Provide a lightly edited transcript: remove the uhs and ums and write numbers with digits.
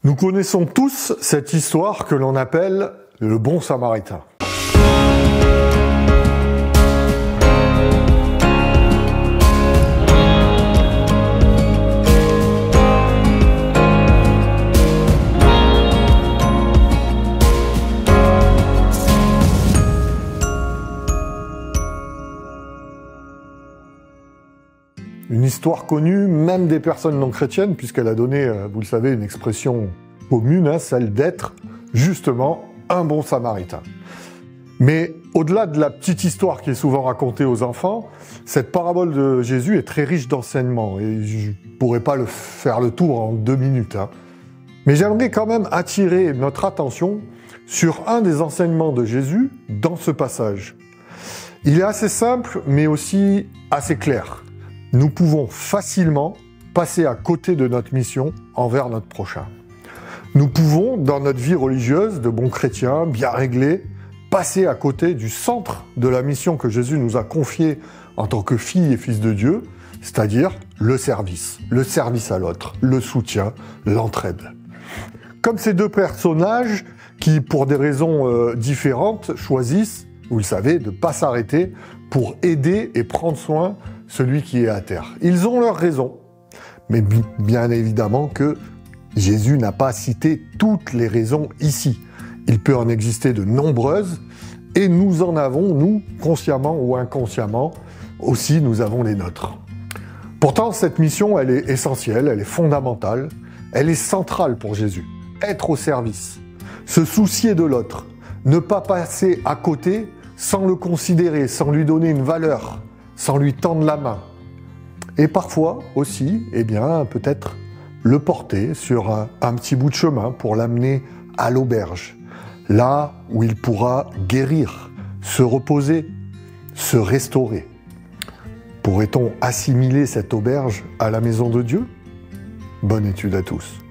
Nous connaissons tous cette histoire que l'on appelle le bon samaritain. Une histoire connue même des personnes non chrétiennes, puisqu'elle a donné, vous le savez, une expression commune, celle d'être justement un bon samaritain. Mais au-delà de la petite histoire qui est souvent racontée aux enfants, cette parabole de Jésus est très riche d'enseignements, et je ne pourrais pas faire le tour en 2 minutes. Mais j'aimerais quand même attirer notre attention sur un des enseignements de Jésus dans ce passage. Il est assez simple, mais aussi assez clair. Nous pouvons facilement passer à côté de notre mission envers notre prochain. Nous pouvons, dans notre vie religieuse de bons chrétiens, bien réglés, passer à côté du centre de la mission que Jésus nous a confiée en tant que fille et fils de Dieu, c'est-à-dire le service à l'autre, le soutien, l'entraide. Comme ces deux personnages qui, pour des raisons différentes, choisissent, vous le savez, de ne pas s'arrêter pour aider et prendre soin celui qui est à terre. Ils ont leurs raisons, mais bien évidemment que Jésus n'a pas cité toutes les raisons ici. Il peut en exister de nombreuses, et nous en avons, nous, consciemment ou inconsciemment, aussi nous avons les nôtres. Pourtant, cette mission, elle est essentielle, elle est fondamentale, elle est centrale pour Jésus. Être au service, se soucier de l'autre, ne pas passer à côté sans le considérer, sans lui donner une valeur, sans lui tendre la main. Et parfois aussi, peut-être le porter sur un petit bout de chemin pour l'amener à l'auberge, là où il pourra guérir, se reposer, se restaurer. Pourrait-on assimiler cette auberge à la maison de Dieu ? Bonne étude à tous.